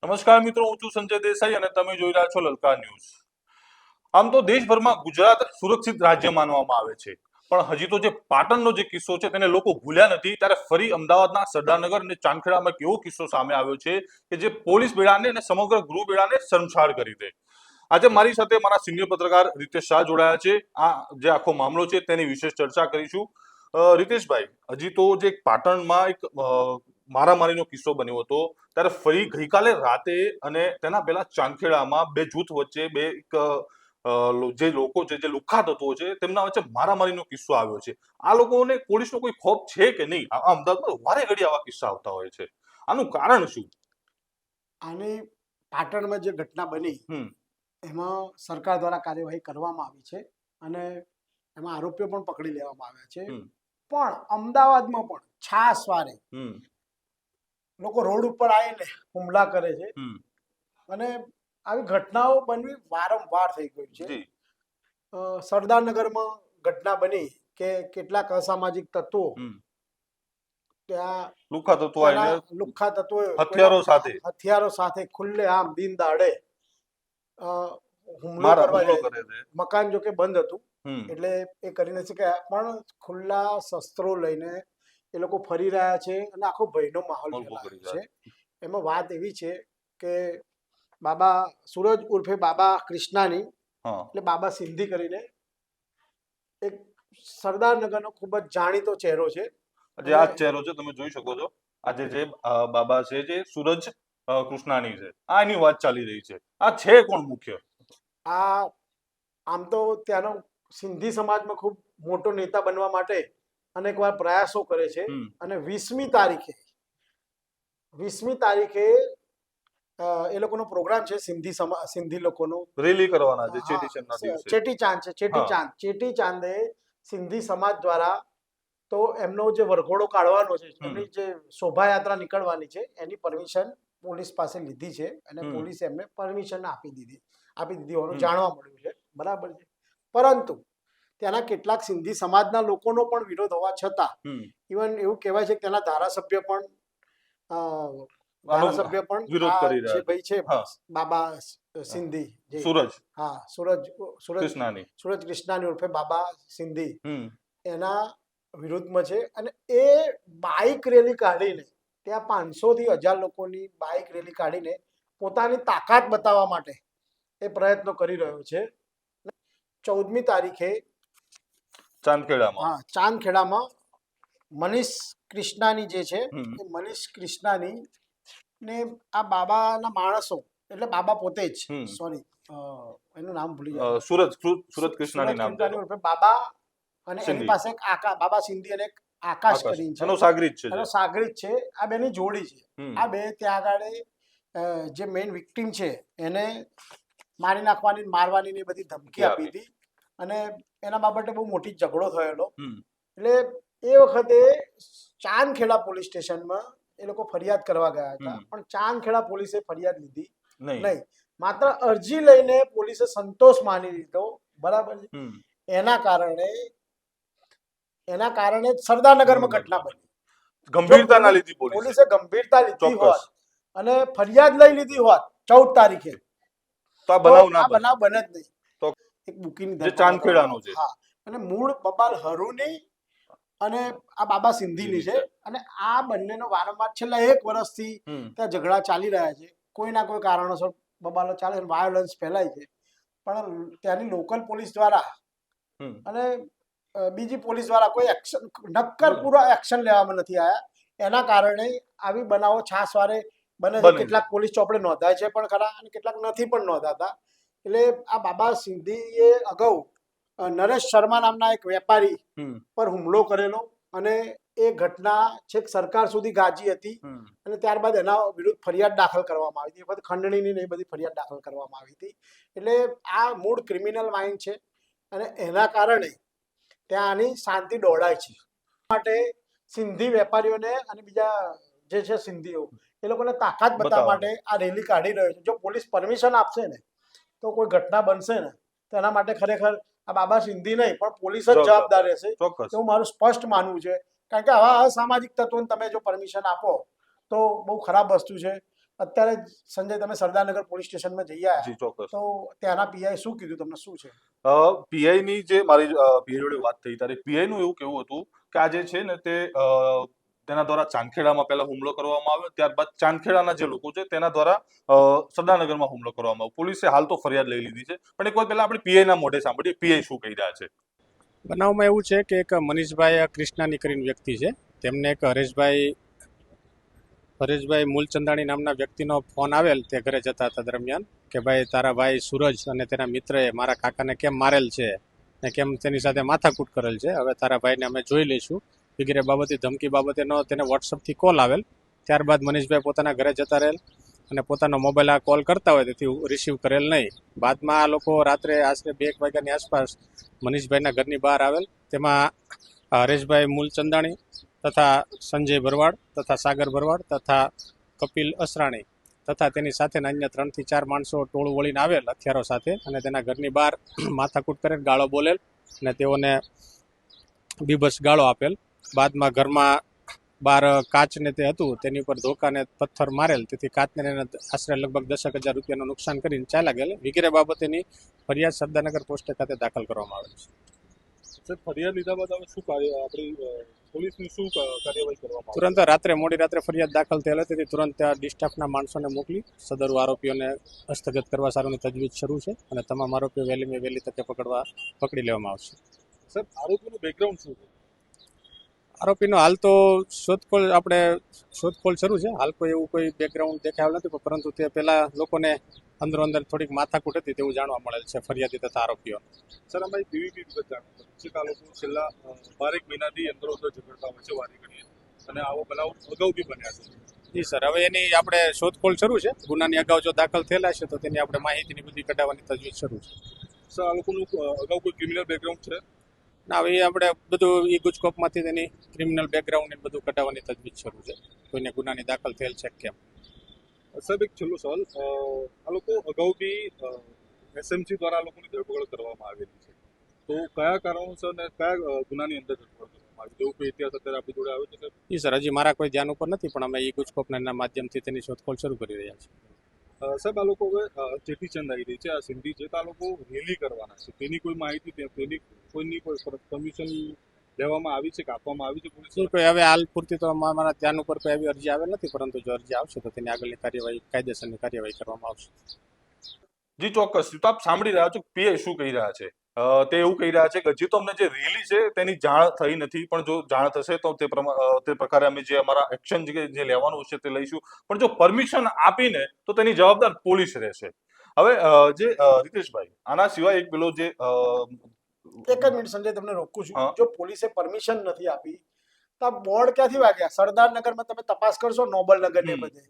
નમસ્કાર મિત્રો, હું છું સંજય દેસાઈ અને તમે જોઈ રહ્યા છો લલકાર ન્યૂઝ। આમ તો દેશભરમાં ગુજરાત સુરક્ષિત રાજ્ય માનવામાં આવે છે, પણ હજી તો જે પાટણનો જે કિસ્સો છે તેને લોકો ભૂલ્યા નથી। ત્યારે ફરી અમદાવાદના સરદારનગર અને ચાંદખેડામાં એક એવો કિસ્સો સામે આવ્યો છે કે જે પોલીસ બેડાને અને સમગ્ર ગૃહ બેડાને શર્મસાર કરી દે। આજે મારી સાથે મારા સિનિયર પત્રકાર રીતેશ શાહ જોડાયા છે। આ જે આખો મામલો છે તેની વિશેષ ચર્ચા કરીશું। રીતેશભાઈ, હજી તો જે પાટણમાં એક મારામારીનો કિસ્સો બન્યો હતો, ત્યારે ફરી ગઈકાલે રાતે અને તેના પહેલા ચાંદખેડામાં બે જૂથ વચ્ચે જે લોકો છે, જે લુખ્ખા તત્વો છે, તેમના વચ્ચે મારામારીનો કિસ્સો આવ્યો છે। આ લોકોને પોલીસનો કોઈ ખોફ છે કે નહીં? આ અમદાવાદમાં વારે ઘડી આવા કિસ્સા આવતા હોય છે, આનું કારણ શું? આની પાટણમાં જે ઘટના બની એમાં સરકાર દ્વારા કાર્યવાહી કરવામાં આવી છે અને એમાં આરોપીઓ પણ પકડી લેવામાં આવ્યા છે। પણ અમદાવાદમાં પણ છાસવારે લોકો રોડ ઉપર આવીને હુમલા કરે છે અને આવી ઘટનાઓ બનવી વારંવાર થઈ ગઈ છે। સરદારનગરમાં ઘટના બની કે કેટલાક અસામાજિક તત્વો ત્યાં લુખ્ખા તત્વો હથિયારો સાથે ખુલ્લેઆમ દિન દાડે હુમલો કરવા જાય। મકાન જો કે બંધ હતું એટલે એ કરી નથી શક્યા, પણ ખુલ્લા શસ્ત્રો લઈને એ લોકો ફરી રહ્યા છે અને આખો ભયનો માહોલ ફેલાયો છે। એમાં વાત એવી છે કે બાબા સુરજ ઉર્ફે બાબા કૃષ્ણાની, એટલે બાબા સિંધી કરીને એક સરદારનગરનો ખૂબ જ જાણીતો ચહેરો છે। જે આ ચહેરો છે તમે જોઈ શકો છો, આજે જે બાબા છે જે સૂરજ કૃષ્ણાની છે, આ એની વાત ચાલી રહી છે। આ છે કોણ મુખ્ય? આ આમ તો ત્યાંનો સિંધી સમાજમાં ખૂબ મોટો નેતા બનવા માટે અનેકવાર પ્રયાસો કરે છે અને 20મી તારીખે એ લોકોનો પ્રોગ્રામ છે, સિંધી લોકોનો રેલી કરવાના છે ચેટીચાંદ છે। ચેટીચાંદે સિંધી સમાજ દ્વારા તો એમનો જે વરઘોડો કાઢવાનો છે, એમની જે શોભાયાત્રા નીકળવાની છે, એની પરમિશન પોલીસ પાસે લીધી છે અને પોલીસે એમને પરમિશન આપી દીધી હોવાનું જાણવા મળ્યું છે, બરાબર છે। પરંતુ ત્યાંના કેટલાક સિંધી સમાજના લોકોનો પણ વિરોધ હોવા છતાં ઇવન એવું કહેવાય છે કે ત્યાંના ધારાસભ્ય પણ વિરોધ કરી રહ્યા જે ભાઈ છે બાબા સિંધી, સુરજ કૃષ્ણાની ઉર્ફે બાબા સિંધી, એના વિરુદ્ધમાં છે અને એ બાઇક રેલી કાઢીને ત્યાં 500 થી 1000 લોકોની બાઇક રેલી કાઢીને પોતાની તાકાત બતાવવા માટે એ પ્રયત્નો કરી રહ્યો છે। 14મી તારીખે ચાંદખેડામાં મનીષ કૃષ્ણાની જે છે, એ મનીષ કૃષ્ણાની ને આ બાબાના માણસો, એટલે બાબા પોતે જ, સોરી એનું નામ ભૂલી ગયા, સુરજ કૃષ્ણાની ઉર્ફે બાબા, અને એની પાસે એક બાબા સિંધી અને એક આકાશ કરીને છે, એનો સાગરીત છે। આ બેની જોડી છે। આ બે ત્યાં આગળ જે મેઇન વિક્ટીમ છે એને મારી નાખવાની, મારવાની ને બધી ધમકી આપી હતી અને એના બાબતે બહુ મોટી ઝઘડો થયેલો। એટલે એ વખતે ચાંદખેડા પોલીસ સ્ટેશનમાં એ લોકો ફરિયાદ કરવા ગયા હતા, પણ ચાંદખેડા પોલીસે ફરિયાદ લીધી નહીં, માત્ર અરજી લઈને પોલીસે સંતોષ માની લીધો, બરાબર છે। એના કારણે સરદારનગરમાં ઘટના બની, પોલીસે ગંભીરતા લીધી હોત અને ફરિયાદ લઈ લીધી હોત 14 તારીખે તો આ બનાવ બને જ નહીં। એક બુકીની ચાંદખેડાનો છે અને મૂળ બબાલ હરુની અને આ બાબા સિંધીની છે અને આ બંનેનો વારંવાર છેલ્લા 1 વર્ષથી ત્યાં ઝઘડા ચાલી રહ્યા છે। કોઈ ના કોઈ કારણોસર બબાલો ચાલે, વાયોલન્સ ફેલાય છે, પણ ત્યાંની લોકલ પોલીસ દ્વારા અને બીજી પોલીસ દ્વારા કોઈ એક્શન, નક્કર પૂરા એક્શન લેવામાં નથી આવ્યા। એના કારણે આવી બનાવો છાસવારે બને છે। કેટલાક પોલીસ ચોપડે નોંધાય છે પણ ખરા અને કેટલાક નથી પણ નોંધાતા। એટલે આ બાબા સિંધીએ અગાઉ નરેશ શર્મા નામના એક વેપારી પર હુમલો કરેલો અને એ ઘટના છેક સરકાર સુધી ગાજી હતી અને ત્યારબાદ એના વિરુદ્ધ ફરિયાદ દાખલ કરવામાં આવી હતી, ખંડણીની ને એ બધી ફરિયાદ દાખલ કરવામાં આવી હતી। એટલે આ મૂળ ક્રિમિનલ માઇન્ડ છે અને એના કારણે ત્યાં આની શાંતિ દોડાય છે। માટે સિંધી વેપારીઓને અને બીજા જે છે સિંધીઓ, એ લોકોને તાકાત બતાવવા માટે આ રેલી કાઢી રહ્યો છે। જો પોલીસ પરમિશન આપશે ને તો કોઈ ઘટના બનશે ને તો એના માટે ખરેખર આ બાબા સિંધી નહીં પણ પોલીસ જ જવાબદાર રહેશે, એવું મારું સ્પષ્ટ માનવું છે। કારણ કે આવા અસામાજિક તત્વોને તમે જો પરમિશન આપો તો બહુ ખરાબ વસ્તુ છે અત્યારે જ સંજય તમે સરદારનગર પોલીસ સ્ટેશનમાં જઈ જી આવ્યા, ચોક્કસ. તો ત્યાંના પીઆઈ શું કીધું તમને, શું છે? પીઆઈ ની જે મારી પીઆઈ જોડે વાત થઈ ત્યારે પીઆઈ નું એવું કેવું હતું કે આ જે છે ને તે તેના દ્વારા ચાંદખેડામાં પહેલા હુમલો કરવામાં આવ્યો, ત્યારબાદ ચાંદખેડાના જે લોકો છે તેના દ્વારા સરદારનગરમાં હુમલો કરવામાં આવ્યો. પોલીસે હાલ તો ફરિયાદ લઈ લીધી છે, પણ એક વાર પહેલા આપણે પીઆઈ ના મોઢે સાંભળીએ પીઆઈ શું કહી રહ્યા છે. બનાવમાં એવું છે કે એક મનીષભાઈ કૃષ્ણાની કરીને વ્યક્તિ છે, તેમને એક હરેશભાઈ મૂલચંદાણી નામના વ્યક્તિનો ફોન આવેલ તે ઘરે જતા હતા દરમિયાન કે ભાઈ તારા ભાઈ સૂરજ અને તેના મિત્રએ મારા કાકાને કેમ મારેલ છે ને કેમ તેની સાથે માથાકૂટ કરેલ છે, હવે તારા ભાઈને અમે જોઈ લઈશું વગેરે બાબતે ધમકી બાબતેનો તેને વોટ્સઅપથી કોલ આવેલ. ત્યારબાદ મનીષભાઈ પોતાના ઘરે જતા રહેલ અને પોતાનો મોબાઈલ આ કોલ કરતા હોય તેથી રિસીવ કરેલ નહીં. બાદમાં આ લોકો રાત્રે આશરે 2 વાગ્યાની આસપાસ મનીષભાઈના ઘરની બહાર આવેલ. તેમાં હરેશભાઈ મૂલચંદાણી તથા સંજય ભરવાડ તથા સાગર ભરવાડ તથા કપિલ અસરાણી તથા તેની સાથેના અન્ય 3 થી 4 માણસો ટોળું વળીને આવેલ હથિયારો સાથે અને તેના ઘરની બહાર માથાકૂટ કરેલ, ગાળો બોલેલ અને તેઓને બીભત્સ ગાળો આપેલ. બાદમાં ઘરમાં બહાર કાચને તે હતું તેની ઉપર ધોકાને પથ્થર મારેલ, તેથી કાચને એને આશરે લગભગ 10,000 રૂપિયાનું નુકસાન કરીને ચાલ્યા ગયેલ વગેરે બાબતેની ફરિયાદ સરદારનગર પોસ્ટ ખાતે દાખલ કરવામાં આવેલ છે. ફરિયાદ લીધા બાદ હવે શું આપણી પોલીસની શું કાર્યવાહી કરવામાં તુરંત રાત્રે મોડી રાત્રે ફરિયાદ દાખલ થયેલ હતી, તેથી તુરંત ત્યાં ડિસ્ટાફના માણસોને મોકલી સદરુ આરોપીઓને હસ્તગત કરવા સારુંની તજવીજ શરૂ છે અને તમામ આરોપીઓ વહેલી તકે પકડી લેવામાં આવશે. સર, આરોપીનું બેકગ્રાઉન્ડ શું છે? આરોપીનો હાલ તો શોધખોળ શરૂ છે. હાલ કોઈ એવું કોઈ બેકગ્રાઉન્ડ દેખાયેલ નથી, પરંતુ તે પહેલા લોકોને અંદર થોડીક માથાકૂટ હતી તેવું જાણવા મળેલ છે ફરિયાદી તથા આરોપીઓ. સર, અમારી પીવીપી વિગત જાણવા છે કે આ લોકો છેલ્લા 12 મહિનાથી અંદર ઝઘડતા હોય છે વારી ઘડીએ, અને આવો બનાવ અગાઉ બી બન્યા છે. જી સર, હવે એની આપણે શોધખોળ શરૂ છે. ગુનાની અગાઉ જો દાખલ થયેલા છે તો તેની આપણે માહિતીની બધી કઢાવવાની તજવીજ શરૂ છે. સર, આ લોકોનું અગાઉ કોઈ ક્રિમિનલ બેકગ્રાઉન્ડ છે? ના, હવે આપણે બધું ગુજકોપમાંથી તેની ક્રિમિનલ બેકગ્રાઉન્ડ ને બધું કઢાવવાની તજવીજ શરૂ છે, કોઈને ગુનાની દાખલ થયેલ છે કેમ. સાહેબ, એક છેલ્લો સવાલ, આ લોકો અગાઉ બી એસએમસી દ્વારા આ લોકોની ધરપકડ કરવામાં આવેલી છે, તો કયા કારણોસર ને કયા ગુનાની અંદર ધરપકડ કરવામાં આવી, જેવું કોઈ ઇતિહાસ અત્યારે આપણી જોડે આવે છે? જી સર, હજી મારા કોઈ ધ્યાન ઉપર નથી, પણ અમે ગુજકોપના માધ્યમથી તેની શોધખોળ શરૂ કરી રહ્યા છીએ. સાહેબ, આ લોકો હવે ચેટીચંદ આવી રહી છે, આ સિંધી છે, તો આ લોકો રેલી કરવાના છે, તેની કોઈ માહિતી કોઈની કોઈ પરમિશન લેવામાં આવી છે કે આપવામાં આવી છે પોલીસ? કોઈ હવે હાલ પૂરતી તો મારા ધ્યાન ઉપર કોઈ એવી અરજી આવેલ નથી, પરંતુ જો અરજી આવશે તો તેની આગળની કાર્યવાહી કાયદેસરની કાર્યવાહી કરવામાં આવશે. જી ચોક્કસ. તો આપ સાંભળી રહ્યા છો પીઆઈ શું કહી રહ્યા છે. તે એવું કહી રહ્યા છે કે હજી તો અમને જે રેલી છે તેની જાણ થઈ નથી, પણ જો જાણ થશે તો તે પ્રકારે અમે જે અમારા એક્શન જે લેવાનું છે તે લઈશું, પણ જો પરમિશન આપીને તો તેની જવાબદાર પોલીસ રહેશે. હવે જે રીતેશભાઈ, આના સિવાય એક પેલો જે એક જ મિનિટ સંજય, તમને રોકું છું. જો પોલીસે પરમિશન નથી આપી તો આ બોર્ડ ક્યાંથી વાગ્યા? સરદારનગરમાં તમે તપાસ કરશો, નોબલનગર ને બધે,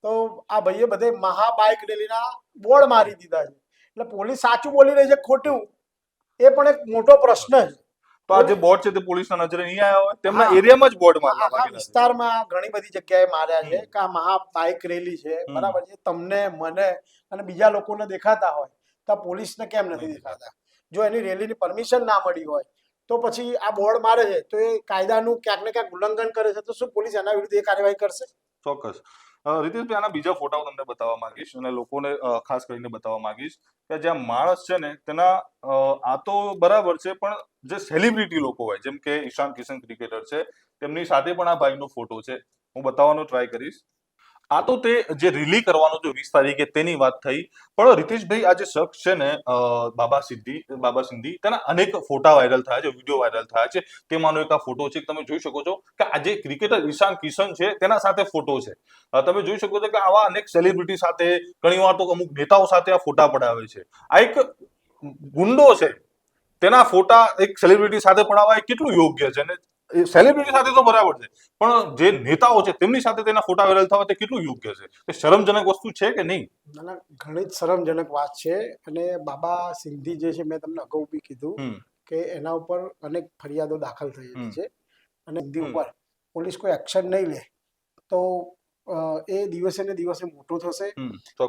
તો આ ભાઈએ બધે મહાબાઇક રેલીના બોર્ડ મારી દીધા છે. એટલે પોલીસ સાચું બોલી રહી છે ખોટું, એ પણ એક મોટો પ્રશ્ન છે. તો આ જે બોર્ડ છે તે પોલીસના નજરે નહીં આવ્યા હોય, તેમના એરિયામાં જ બોર્ડ મારવામાં આ વિસ્તારમાં ઘણી બધી જગ્યાએ માર્યા છે કે આ મહાબાઇક રેલી છે, બરાબર છે, તમને મને અને બીજા લોકોને દેખાતા હોય તો આ પોલીસને કેમ નથી દેખાતા? જો એની રેલીની પરમિશન ના મળી હોય તો પછી આ બોર્ડ મારે છે તો એ કાયદાનું ક્યાંક ને ક્યાંક ઉલ્લંઘન કરે છે, તો શું પોલીસ એના વિરુદ્ધ એ કાર્યવાહી કરશે? ચોક્કસ. રીતેશભાઈ, આના બીજા ફોટાઓ તમને બતાવવા માંગીશ અને લોકોને ખાસ કરીને બતાવવા માંગીશ કે જ્યાં માણસ છે ને તેના આ તો બરાબર છે, પણ જે સેલિબ્રિટી લોકો હોય, જેમ કે ઈશાન કિશન ક્રિકેટર છે, તેમની સાથે પણ આ ભાઈનો ફોટો છે, હું બતાવવાનો ટ્રાય કરીશ. આ તો તે જે રેલી કરવાનો જો 20 તારીખે તેની વાત થઈ, પણ રીતેશભાઈ આ જે શખ્સ છે ને બાબા સિંધી, તેના અનેક ફોટા વાયરલ થયા છે, વિડીયો વાયરલ થયા છે. તેમાંનો એક આ ફોટો છે, તમે જોઈ શકો છો કે આ જે ક્રિકેટર ઈશાન કિશન છે તેના સાથે ફોટો છે. તમે જોઈ શકો છો કે આવા અનેક સેલિબ્રિટી સાથે, ઘણીવાર તો અમુક નેતાઓ સાથે આ ફોટા પડાવે છે. આ એક ગુંડો છે, તેના ફોટા એક સેલિબ્રિટી સાથે પડાવવા એ કેટલું યોગ્ય છે? ને સેલિબ્રિટી સાથે તો બરાબર છે, પણ જે નેતાઓ છે તેમની સાથે તેના ફોટા વાયરલ થવા તે કેટલું યોગ્ય છે? એ શરમજનક વસ્તુ છે કે નહીં? ના, ઘણી જ શરમજનક વાત છે. અને બાબા સિંધી જે છે, મેં તમને અગાઉ બી કીધું કે એના ઉપર અનેક ફરિયાદો દાખલ થયેલી છે, અને સિંધી ઉપર પોલીસ કોઈ એક્શન નહીં લે તો એ દિવસે ને દિવસે મોટો થશે,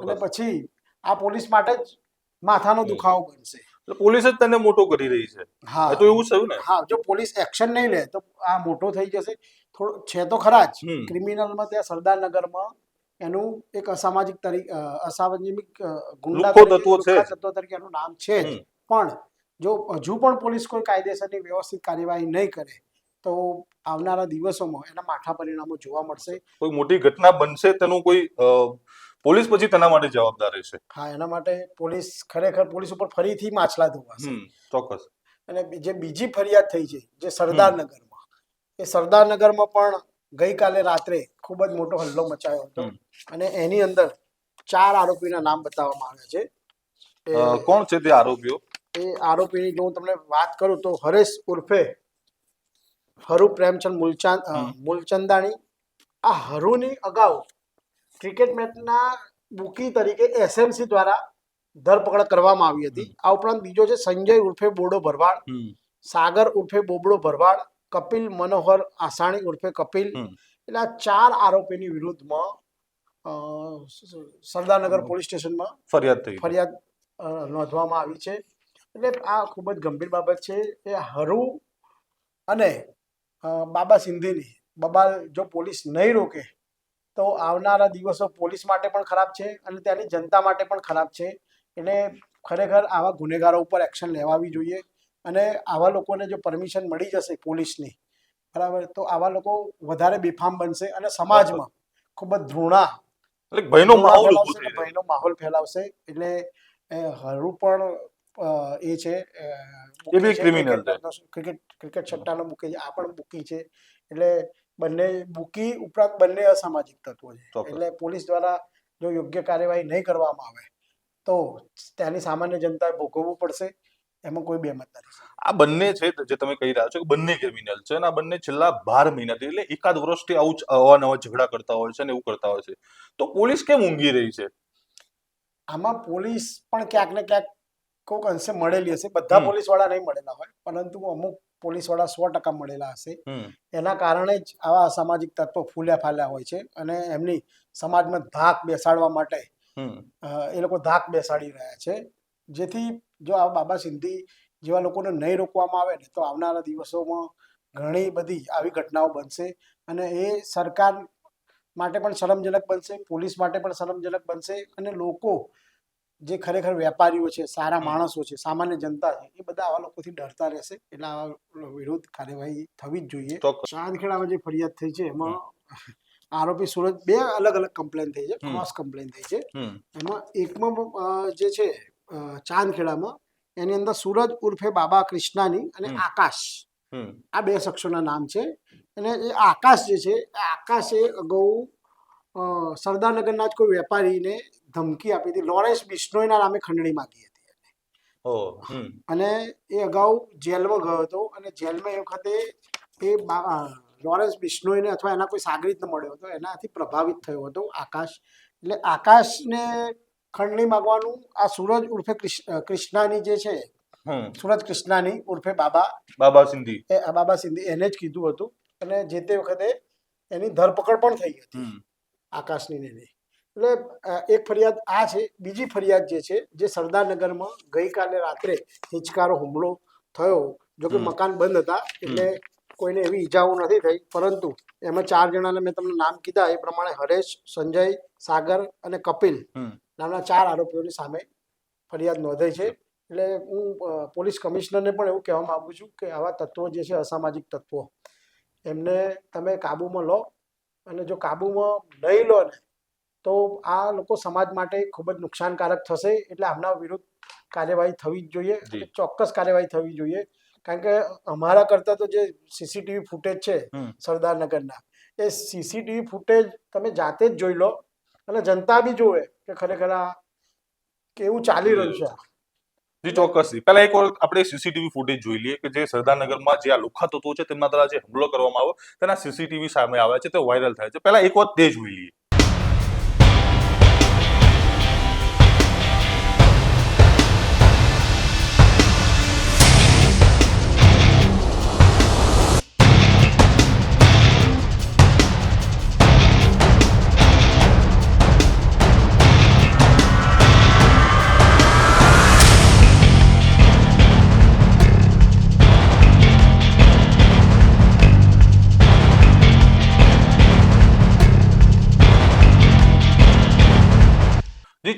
અને પછી આ પોલીસ માટે જ માથાનો દુખાવો બનશે. પોલીસ જ તેને મોટો કરી રહી છે. હા, તો એવું થયું ને. હા, જો પોલીસ એક્શન નહીં લે તો આ મોટો થઈ જશે. થોડો છે તો ખરા જ ક્રિમિનલમાં. ત્યાં સરદારનગરમાં એનું એક અસામાજિક ગુંડા લુખ્ખો તત્વો છે જ. તત્વો તરીકે એનું નામ છે જ. હમ. પણ જો હજુ પણ પોલીસ કોઈ કાયદેસરની વ્યવસ્થિત કાર્યવાહી નહીં કરે તો આવનારા દિવસોમાં એના માઠા પરિણામો જોવા મળશે. કોઈ મોટી ઘટના બનશે તેનું કોઈ પોલીસ પછી તેના માટે જવાબદાર રહેશે. હા, એના માટે પોલીસ ઉપર ફરીથી માછલા ધોવાશે. ચોક્કસ. અને જે બીજી ફરિયાદ થઈ છે જે સરદારનગરમાં, એ સરદારનગરમાં પણ ગઈકાલે રાત્રે ખૂબ જ મોટો હલ્લો મચાયો હતો અને એની અંદર 4 આરોપીના નામ બતાવવામાં આવ્યા છે. કોણ છે તે આરોપીઓ? એ આરોપીની જો હું તમને વાત કરું તો હરેશ ઉર્ફે હરુ પ્રેમચંદ મૂલચંદાણી. આ હરુની અગાઉ ક્રિકેટ મેચના બુકી તરીકે એસએમસી દ્વારા ધરપકડ કરવામાં આવી હતી. આ ઉપરાંત બીજો છે સંજય ઉર્ફે બોડો ભરવાડ, સાગર ઉર્ફે બોબડો ભરવાડ, કપિલ મનોહર આસાણી ઉર્ફે કપિલ. એટલે આ 4 આરોપીની વિરુદ્ધમાં સરદારનગર પોલીસ સ્ટેશનમાં ફરિયાદ નોંધવામાં આવી છે. એટલે આ ખૂબ જ ગંભીર બાબત છે. એ હરુ અને બાબા સિંધીની બબાલ જો પોલીસ નહીં રોકે તો આવનારા દિવસો પોલીસ માટે પણ ખરાબ છે અને ત્યાંની જનતા માટે પણ ખરાબ છે. એટલે ખરેખર આવા ગુનેગારો ઉપર એક્શન લેવાવી જોઈએ અને આવા લોકોને જો પરમિશન મળી જશે પોલીસની, બરાબર, તો આવા લોકો વધારે બેફામ બનશે અને સમાજમાં ખૂબ જ ભયનો માહોલ ફેલાવશે. એટલે હરુ પણ એ છે ક્રિકેટ સટ્ટાનો બુકી છે, આ પણ બુકી છે. એટલે બંને બુકી ઉપરાંત બંને અસામાજિક તત્વો છે. એટલે પોલીસ દ્વારા જો યોગ્ય કાર્યવાહી નહીં કરવામાં આવે તો ત્યાંની સામાન્ય જનતાએ ભોગવવું પડશે. એમાં કોઈ બેમત નથી. આ બંને છે જે તમે કહી રહ્યા છો કે બંને ક્રિમિનલ છે અને આ બંને છેલ્લા 12 મહિનાથી એટલે એકાદ વર્ષથી આવું અવાનવા ઝઘડા કરતા હોય છે અને એવું કરતા હોય છે. તો પોલીસ કેમ ઊંઘી રહી છે? આમાં પોલીસ પણ ક્યાંક ને ક્યાંક કોઈક અંશે મળેલી હશે. બધા પોલીસ વાળા નહીં મળેલા હોય, પરંતુ અમુક પોલીસ વાળા 100% મળેલા હશે. એના કારણે જ આવા અસામાજિક તત્વો ફૂલ્યા ફાલ્યા હોય છે અને એમની સમાજમાં ધાક બેસાડવા માટે એ લોકો ધાક બેસાડી રહ્યા છે. જેથી જો આ બાબા સિંધી જેવા લોકોને નહીં રોકવામાં આવે ને તો આવનારા દિવસોમાં ઘણી બધી આવી ઘટનાઓ બનશે અને એ સરકાર માટે પણ શરમજનક બનશે, પોલીસ માટે પણ શરમજનક બનશે અને લોકો જે ખરેખર વેપારીઓ છે, સારા માણસો છે, સામાન્ય જનતા છે, એ બધા આવા લોકોથી ડરતા રહેશે. એટલે આવા વિરુદ્ધ કાર્યવાહી થવી જ જોઈએ. ચાંદખેડામાં જે ફરિયાદ થઈ છે એમાં આરોપી સુરત 2 અલગ અલગ કમ્પ્લેન થઈ છે, ક્રોસ કમ્પ્લેન થઈ છે. એમાં એકમાં જે છે ચાંદખેડામાં એની અંદર સૂરજ ઉર્ફે બાબા કૃષ્ણાની અને આકાશ, આ 2 શખ્સોના નામ છે. અને એ આકાશ જે છે, આકાશે અગાઉ સરદારનગરના જ કોઈ વેપારીને ધમકી આપી હતી. લોરેન્સ બિશ્નોઈના નામે ખંડણી માંગી હતી અને એ અગાઉ જેલમાં ગયો હતો અને જેલમાં એ વખતે એ લોરેન્સ બિશ્નોઈને અથવા એના કોઈ સાગરીતને મળ્યો હતો, એનાથી પ્રભાવિત થયો હતો આકાશ. એટલે આકાશને ખંડણી માંગવાનું આ સૂરજ ઉર્ફે કૃષ્ણાની જે છે, સૂરજ કૃષ્ણાની ઉર્ફે બાબા સિંધી એને જ કીધું હતું અને જે તે વખતે એની ધરપકડ પણ થઈ હતી આકાશની ને. એટલે એક ફરિયાદ આ છે. બીજી ફરિયાદ જે છે, જે સરદારનગરમાં ગઈકાલે રાત્રે હિંચકારો હુમલો થયો. જોકે મકાન બંધ હતા એટલે કોઈને એવી ઈજાઓ નથી થઈ, પરંતુ એમાં 4 જણાને મેં તમને નામ કીધા એ પ્રમાણે હરેશ, સંજય, સાગર અને કપિલ નામના 4 આરોપીઓની સામે ફરિયાદ નોંધાઈ છે. એટલે હું પોલીસ કમિશનરને પણ એવું કહેવા માંગુ છું કે આવા તત્વો જે છે, અસામાજિક તત્વો, એમને તમે કાબૂમાં લો અને જો કાબૂમાં નહીં લો ને તો આ લોકો સમાજ માટે ખૂબ જ નુકસાનકારક થશે. એટલે આમના વિરુદ્ધ કાર્યવાહી થવી જ જોઈએ, ચોક્કસ કાર્યવાહી થવી જોઈએ. કારણ કે અમારા કરતા તો જે સીસીટીવી ફૂટેજ છે સરદારનગરના, એ સીસીટીવી ફૂટેજ તમે જાતે જ જોઈ લો અને જનતા બી જોવે કે ખરેખર આ કેવું ચાલી રહ્યું છે. જી ચોક્કસ. પહેલા એક વાર આપણે સીસીટીવી ફૂટેજ જોઈ લઈએ કે જે સરદારનગરમાં જે આ લુખ્ખા તત્વો છે તેમના દ્વારા જે હુમલો કરવામાં આવ્યો તેના સીસીટીવી સામે આવ્યા છે, તે વાયરલ થાય છે. પહેલા એક વાર તે જોઈ લઈએ.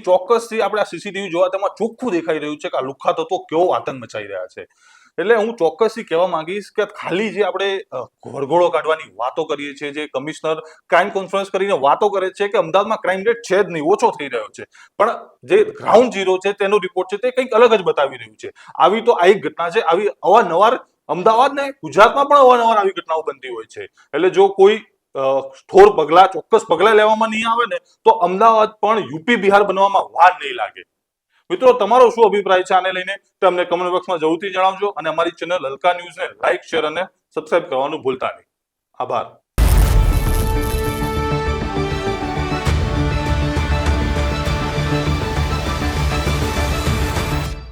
ચોક્કસથી આપણે આ સીસીટીવી જોવા તેમાં ચોખ્ખું દેખાઈ રહ્યું છે કે આ લુખ્ખા તત્વો કેવો આતંક મચાઈ રહ્યા છે. એટલે હું ચોક્કસથી કહેવા માંગીશ કે ખાલી જે આપણે વરઘોડો કાઢવાની વાતો કરીએ છીએ, જે કમિશનર ક્રાઇમ કોન્ફરન્સ કરીને વાતો કરે છે કે અમદાવાદમાં ક્રાઇમ રેટ છે જ નહીં, ઓછો થઈ રહ્યો છે, પણ જે ગ્રાઉન્ડ ઝીરો છે તેનો રિપોર્ટ છે તે કંઈક અલગ જ બતાવી રહ્યું છે. આવી તો આ એક ઘટના છે, આવી અવારનવાર અમદાવાદ ને ગુજરાતમાં પણ અવારનવાર આવી ઘટનાઓ બનતી હોય છે. એટલે જો કોઈ ઠોર પગલા, ચોક્કસ પગલા લેવામાં નહીં આવે ને તો અમદાવાદ પણ યુપી બિહાર બનવામાં વાર નહીં લાગે. મિત્રો, તમારો શું અભિપ્રાય છે આને લઈને તે અમને કમેન્ટ બોક્સમાં જરૂરથી જણાવજો અને અમારી ચેનલ હલકા ન્યૂઝને લાઈક, શેર અને સબસ્ક્રાઇબ કરવાનું ભૂલતા નહીં. આભાર.